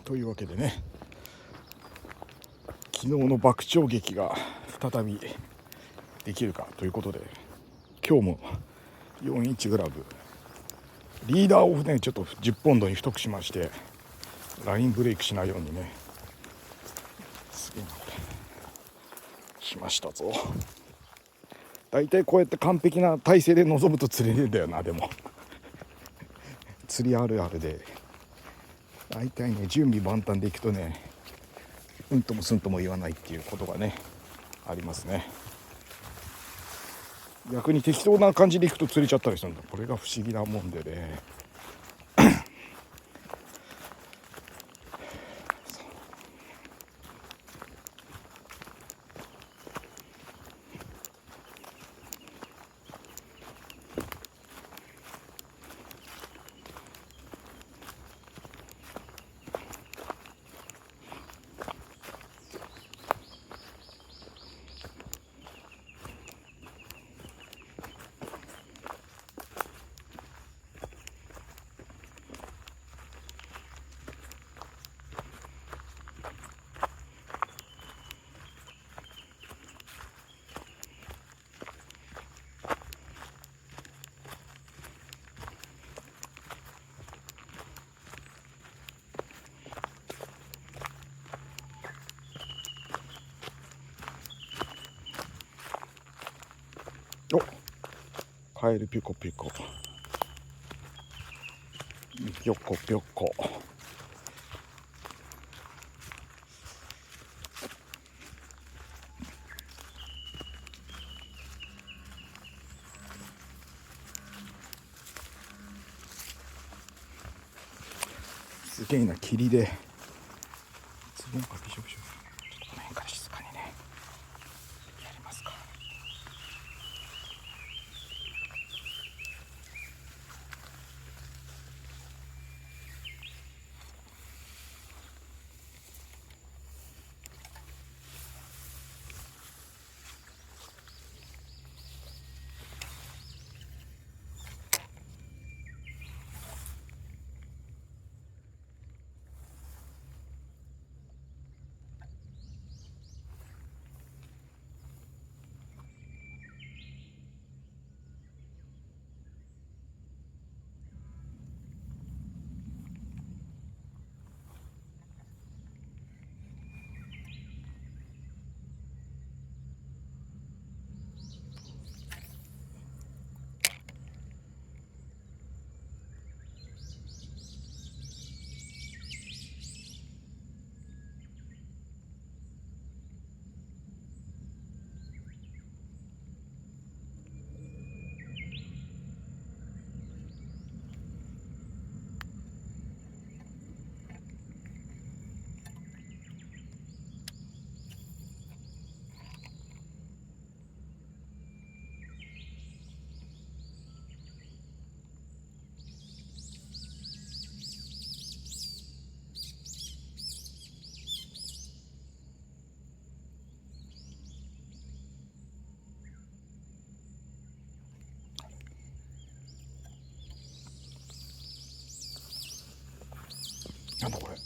というわけでね、昨日の爆笑劇が再びできるかということで、今日も41グラブリーダーをねちょっと10ポンドに太くしまして、ラインブレイクしないようにね、すげえなこれしましたぞ。だいたいこうやって完璧な体勢で臨むと釣れるんだよな。でも釣りあるあるで、だいたいね準備万端でいくとね、うんともすんとも言わないっていうことがねありますね。逆に適当な感じでいくと釣れちゃったりするんだ。これが不思議なもんでね。お、カエルピコピコぴょこぴょこ。すげえな、霧でズボンがびしょびしょ。ちょっとこの辺から静かにねやりますか。なんだこれ、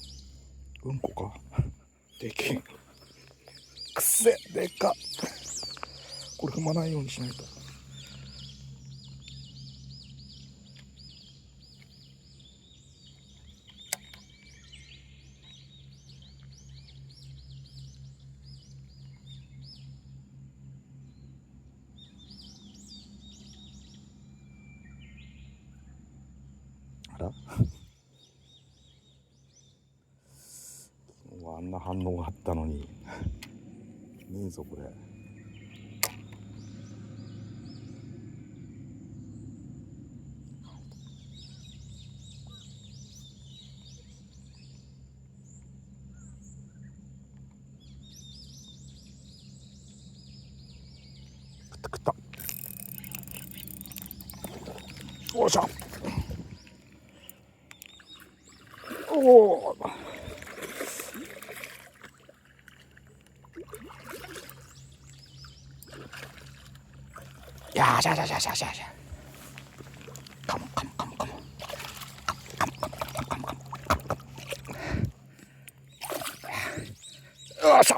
うんこか。でけえ、くせでかっ。これ踏まないようにしないと。あらあんな反応があったのにねえぞこれ。食ったおっしゃ。おお、やーしゃしゃしゃしゃしゃしゃ。カモンカモンカモンカモンカモンカモンカモンカモンカモン。よっしゃ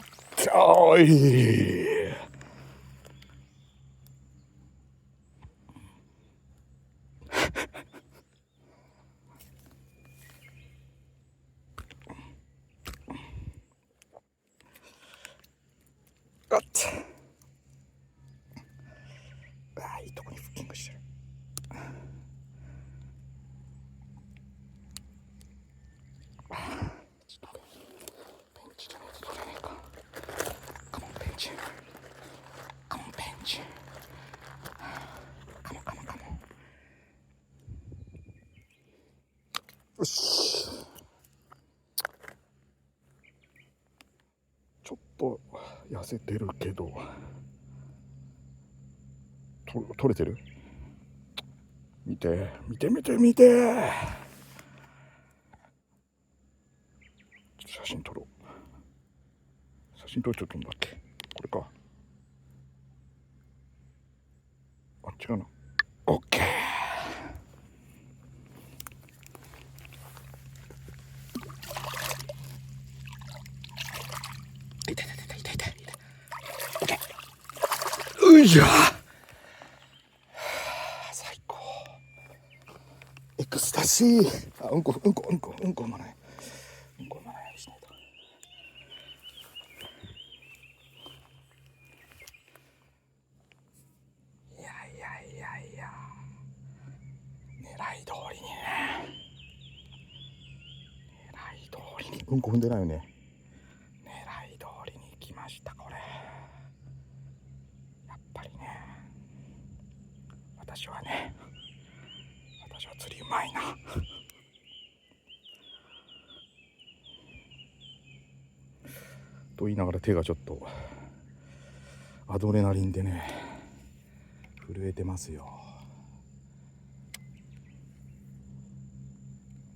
おいあっあ、いいとこにフッキングしてる。ちょっとベンチじゃないと取れねえか。カモンベンチ、カモンベンチ、カモンカモンカモン。よし、ちょっと痩せてるけど取れてる。見て見て見て見て、写真撮ろう。写真撮っちゃったんだっけ、これか。あ、違うな。オッケー。痛い痛い痛い痛い痛い。オッケー。ういじゃ。最高。エクスタシー。あ、うんこうんこうんこうんこまない。うんこまないようにしないと。いやいやいやいや。狙い通りにね。狙い通りにうんこ踏んでないよね。狙い通りに来ましたこれ。やっぱりね。私は釣りうまいな。と言いながら手がちょっとアドレナリンでね震えてますよ。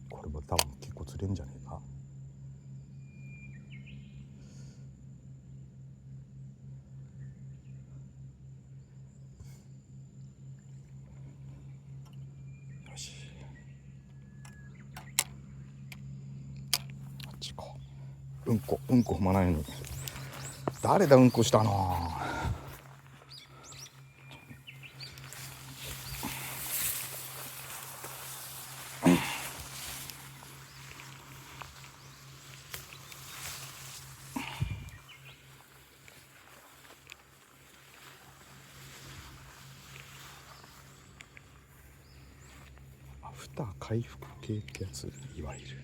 これも多分結構釣れんじゃねえか。よし、あっち行こう。うんこ踏まないのに誰だうんこしたの。アフター回復系ってやつ、いわゆる。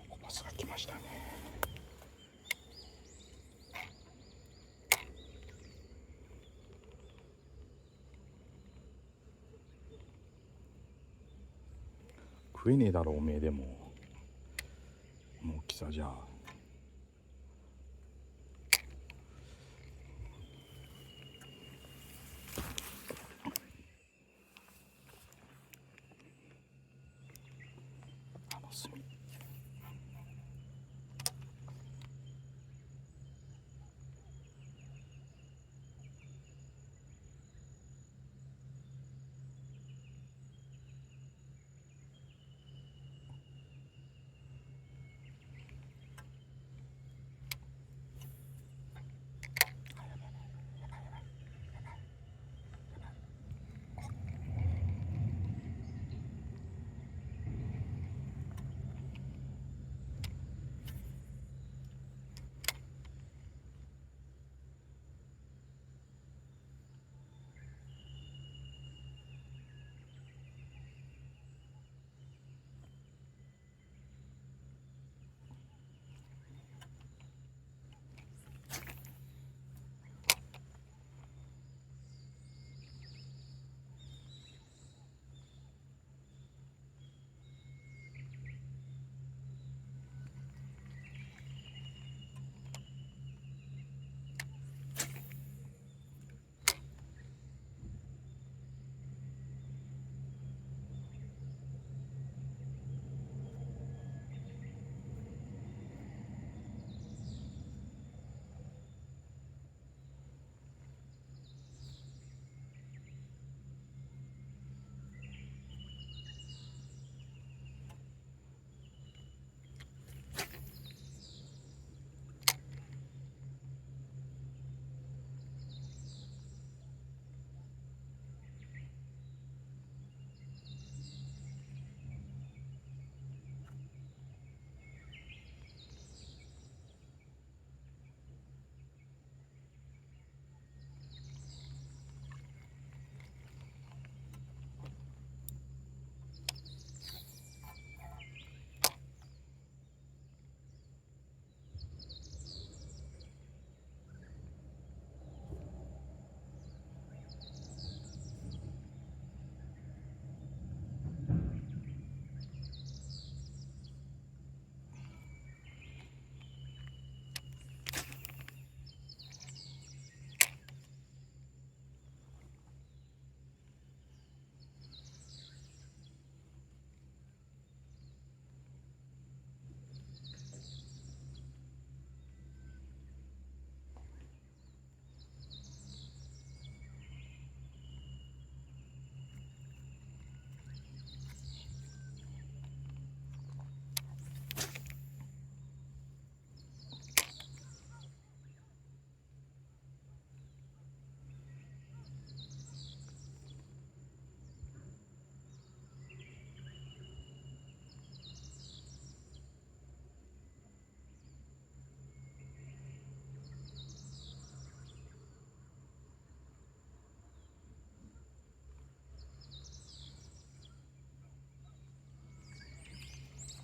コパスが来ましたね。食えねえだろおめえでも。もう大きさじゃあの炭。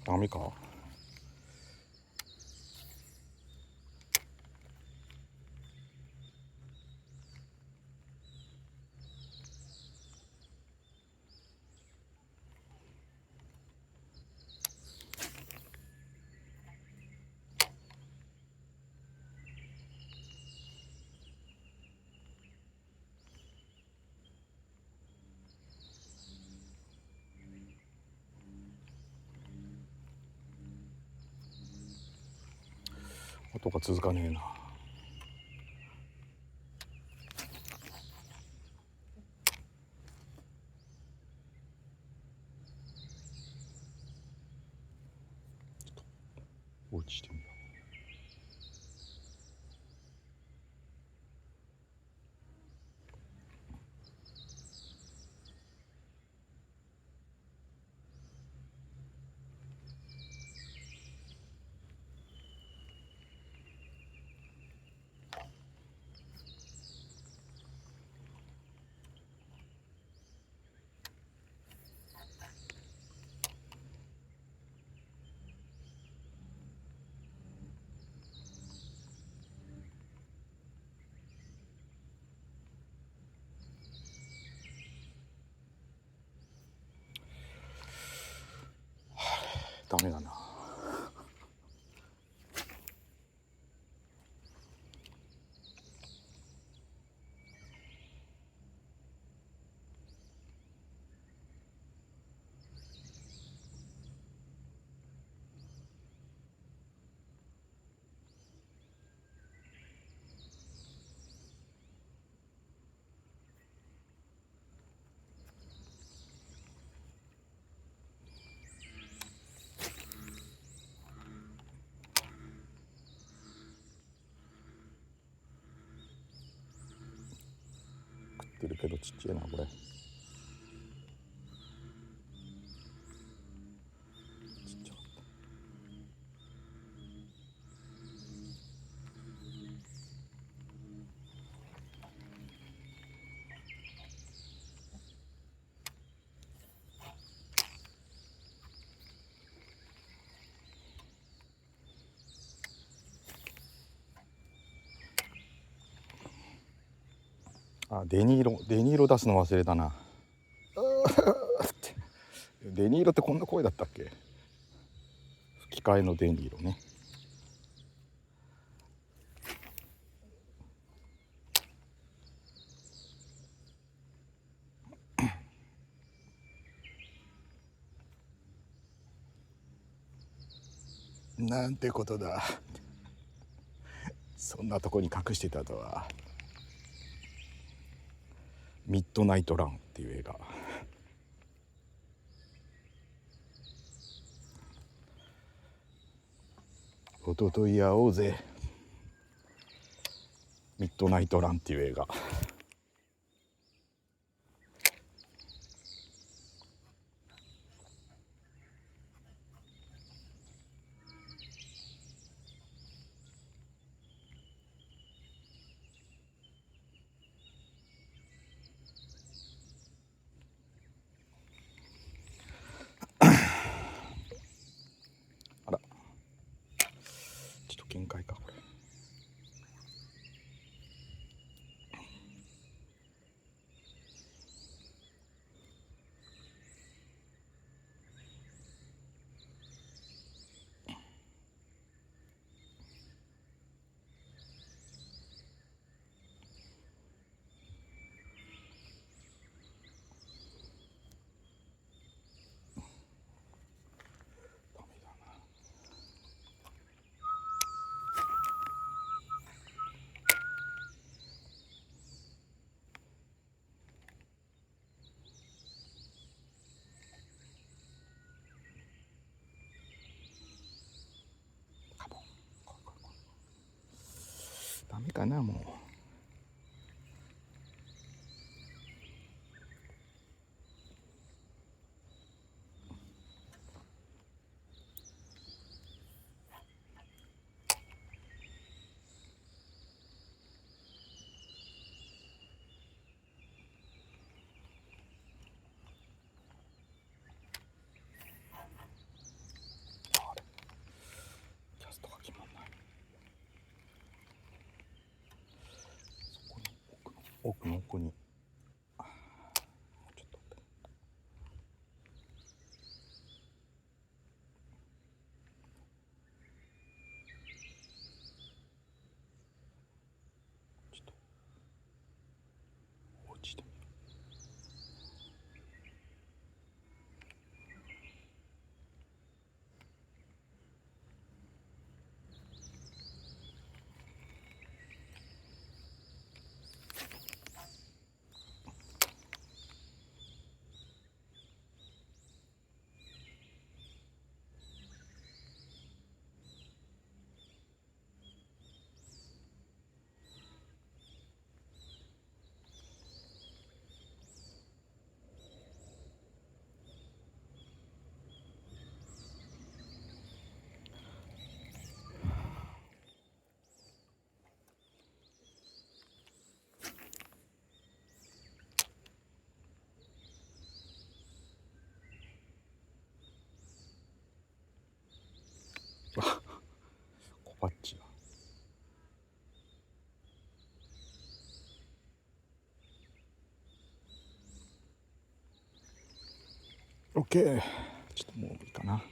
ダメか。音が続かねえな。放置してみよう。ダメだな。食ってるけどちっちゃいなこれ。あ、デニーロ出すの忘れたな。デニーロってこんな声だったっけ。吹き替えのデニーロね。なんてことだ。そんなとこに隠してたとは。ミッドナイトランっていう映画。おととい会おうぜ。ミッドナイトランっていう映画。あら、ちょっと限界かこれ。ダメかなもう。奥の奥にちょっと落ちてみよう。小バッチが。オッケー。ちょっともういいかな。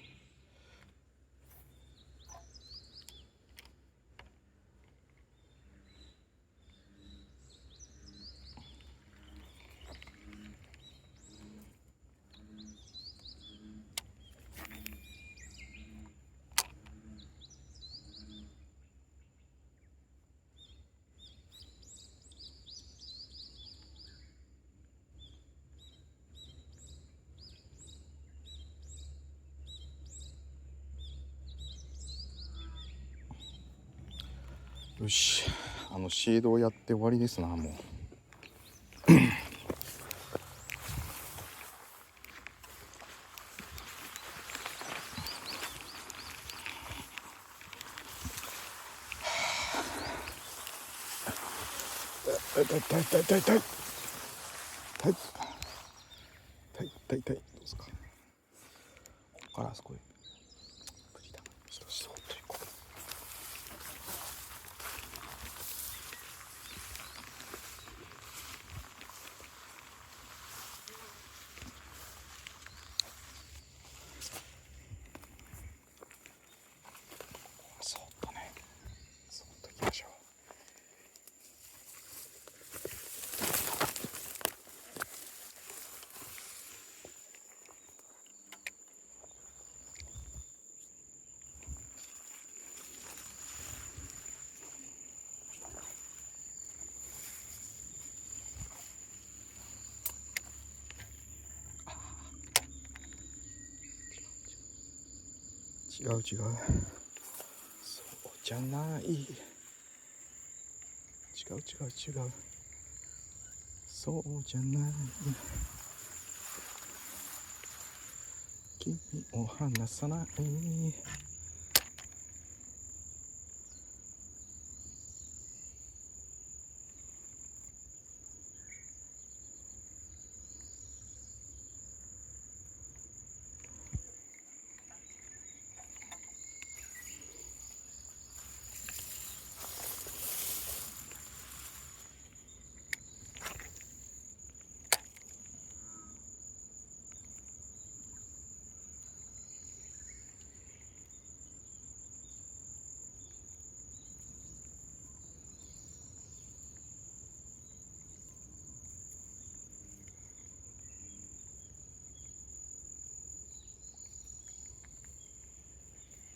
よし、シードをやって終わりですな、もう。痛い痛い痛い痛い痛い痛い痛い痛い痛い。どうですか。ここからあそこへ無理だ。ちょっとそっと行こう。そっとね、そっと行きましょう。違う違う、そうじゃない、違う違う違う、そうじゃない、君を離さない。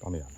ダメやな。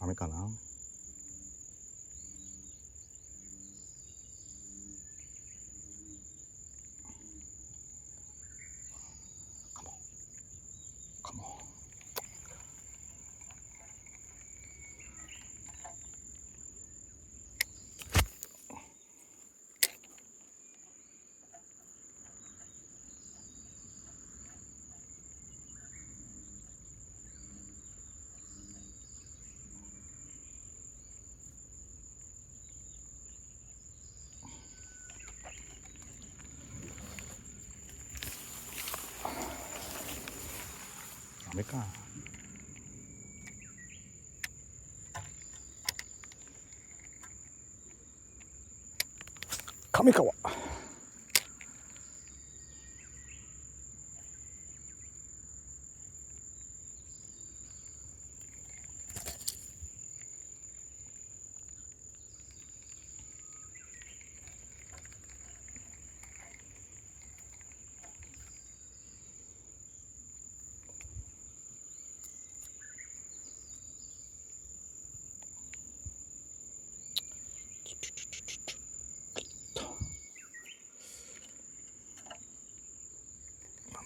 ダメかな。カモンカモン。ダメか。亀川。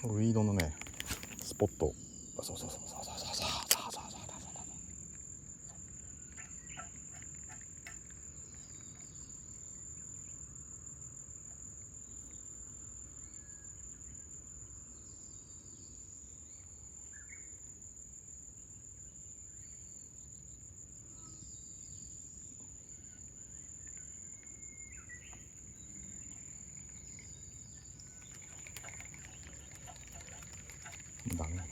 ウィードのねスポット、そうそうそうそうそうそうそうそうそうダメだな。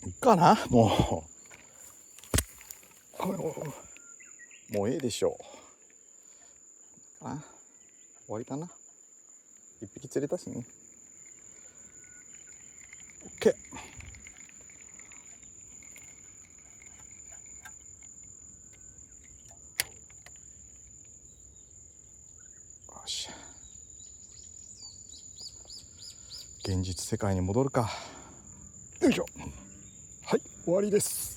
いっかな、もうええでしょう。終わりかな。一匹釣れたしね。OK。よし、現実世界に戻るか。よいしょ。はい、終わりです。